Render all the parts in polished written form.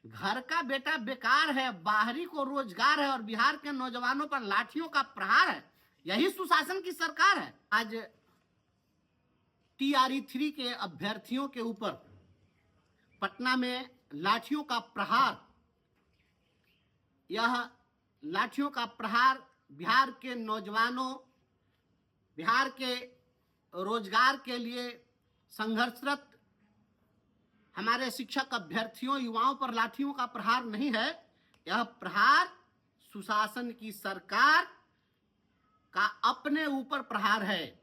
घर का बेटा बेकार है, बाहरी को रोजगार है और बिहार के नौजवानों पर लाठियों का प्रहार है, यही सुशासन की सरकार है। आज TRE-3 के अभ्यर्थियों के ऊपर पटना में लाठियों का प्रहार, यह लाठियों का प्रहार बिहार के नौजवानों, बिहार के रोजगार के लिए संघर्षरत हमारे शिक्षक अभ्यर्थियों, युवाओं पर लाठियों का प्रहार नहीं है। यह प्रहार सुशासन की सरकार का अपने ऊपर प्रहार है।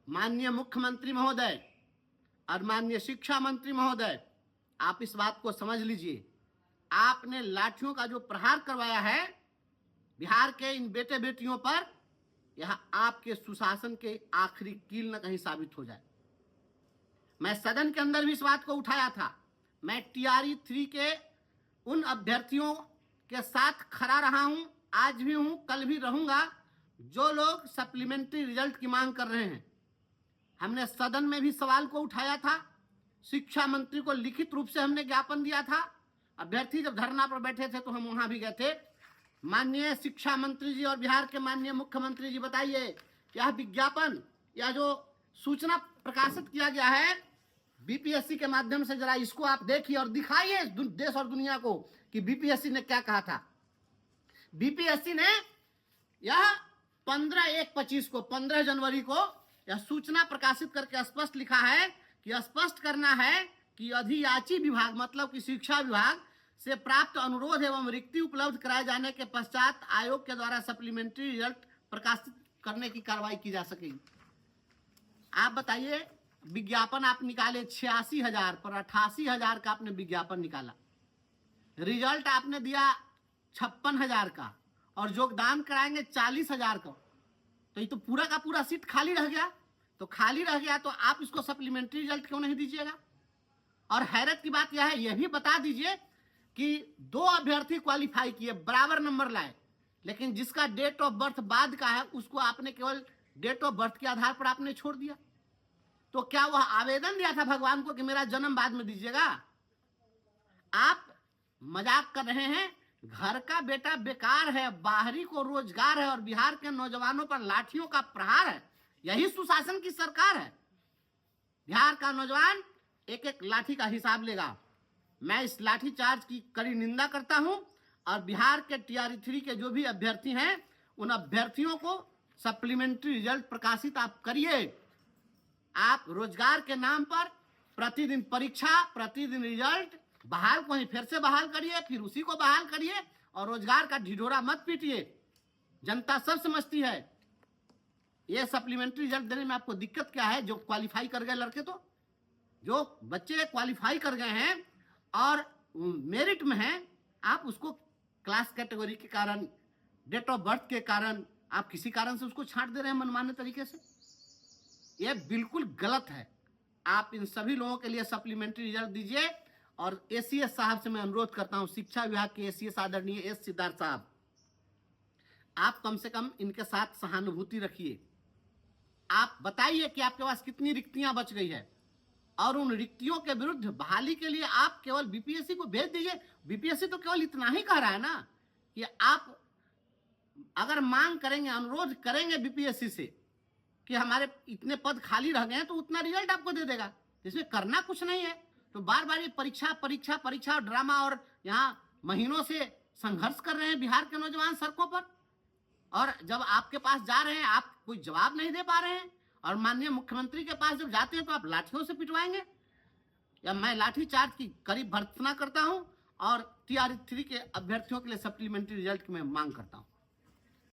माननीय मुख्यमंत्री महोदय और माननीय शिक्षा मंत्री महोदय, आप इस बात को समझ लीजिए। आपने लाठियों का जो प्रहार करवाया है बिहार के इन बेटे बेटियों पर, यह आपके सुशासन के आखिरी कील न कहीं साबित हो जाए। मैं सदन के अंदर भी इस बात को उठाया था। मैं TRE-3 के उन अभ्यर्थियों के साथ खड़ा रहा हूं, आज भी हूं, कल भी रहूंगा, जो लोग सप्लीमेंट्री रिजल्ट की मांग कर रहे हैं। हमने सदन में भी सवाल को उठाया था, शिक्षा मंत्री को लिखित रूप से हमने ज्ञापन दिया था। अभ्यर्थी जब धरना पर बैठे थे तो हम वहां भी गए थे। माननीय शिक्षा मंत्री जी और बिहार के माननीय मुख्यमंत्री जी, बताइए यह विज्ञापन, यह जो सूचना प्रकाशित किया गया है BPSC के माध्यम से, जरा इसको आप देखिए और दिखाइए देश और दुनिया को कि BPSC ने क्या कहा था। BPSC ने यह 15/1/25 को, 15 जनवरी को यह सूचना प्रकाशित करके स्पष्ट लिखा है कि स्पष्ट करना है कि अधियाची विभाग, मतलब कि शिक्षा विभाग से प्राप्त अनुरोध एवं रिक्ति उपलब्ध कराए जाने के पश्चात आयोग के द्वारा सप्लीमेंट्री रिजल्ट प्रकाशित करने की कार्रवाई की जा सकेगी। आप बताइए, विज्ञापन आप निकाले 86,000 पर 88,000 का आपने विज्ञापन निकाला, रिजल्ट आपने दिया 56,000 का और योगदान कराएंगे 40,000 का, तो ये तो पूरा का पूरा सीट खाली रह गया। तो खाली रह गया तो आप इसको सप्लीमेंट्री रिजल्ट क्यों नहीं दीजिएगा? और हैरत की बात यह है, यह भी बता दीजिए कि 2 अभ्यर्थी क्वालिफाई किए, बराबर नंबर लाए, लेकिन जिसका डेट ऑफ बर्थ बाद का है उसको आपने केवल डेट ऑफ बर्थ के आधार पर आपने छोड़ दिया। तो क्या वह आवेदन दिया था भगवान को कि मेरा जन्म बाद में दीजिएगा? आप मजाक कर रहे हैं। घर का बेटा बेकार है, बाहरी को रोजगार है और बिहार के नौजवानों पर लाठियों का प्रहार है, यही सुशासन की सरकार है। बिहार का नौजवान एक एक लाठी का हिसाब लेगा। मैं इस लाठी चार्ज की कड़ी निंदा करता हूं और बिहार के TRE-3 के जो भी अभ्यर्थी हैं, उन अभ्यर्थियों को सप्लीमेंट्री रिजल्ट प्रकाशित आप करिए। आप रोजगार के नाम पर प्रतिदिन परीक्षा, प्रतिदिन रिजल्ट, बहाल को ही फिर से बहाल करिए, फिर उसी को बहाल करिए और रोजगार का ढिढोरा मत पीटिए। जनता सब समझती है। ये सप्लीमेंट्री रिजल्ट देने में आपको दिक्कत क्या है? जो क्वालिफाई कर गए लड़के, तो जो बच्चे क्वालिफाई कर गए हैं और मेरिट में हैं, आप उसको क्लास कैटेगरी के कारण, डेट ऑफ बर्थ के कारण, आप किसी कारण से उसको छांट दे रहे हैं मनमाने तरीके से। यह बिल्कुल गलत है। आप इन सभी लोगों के लिए सप्लीमेंट्री रिजल्ट दीजिए। और ACS साहब से मैं अनुरोध करता हूं, शिक्षा विभाग के ACS आदरणीय S सिद्धार्थ साहब, आप कम से कम इनके साथ सहानुभूति रखिए। आप बताइए कि आपके पास कितनी रिक्तियां बच गई है और उन रिक्तियों के विरुद्ध बहाली के लिए आप केवल BPSC को भेज दीजिए। BPSC तो केवल इतना ही कह रहा है ना कि आप अगर मांग करेंगे, अनुरोध करेंगे BPSC से कि हमारे इतने पद खाली रह गए हैं, तो उतना रिजल्ट आपको दे देगा। इसमें करना कुछ नहीं है। तो बार बार ये परीक्षा परीक्षा परीक्षा और ड्रामा, और यहाँ महीनों से संघर्ष कर रहे हैं बिहार के नौजवान सड़कों पर, और जब आपके पास जा रहे हैं आप कोई जवाब नहीं दे पा रहे हैं, और माननीय मुख्यमंत्री के पास जब जाते हैं तो आप लाठियों से पिटवाएंगे। या मैं लाठी चार्ज की करीब भर्त्सना करता हूं और TRE-3 के अभ्यर्थियों के लिए सप्लीमेंट्री रिजल्ट की मैं मांग करता हूं।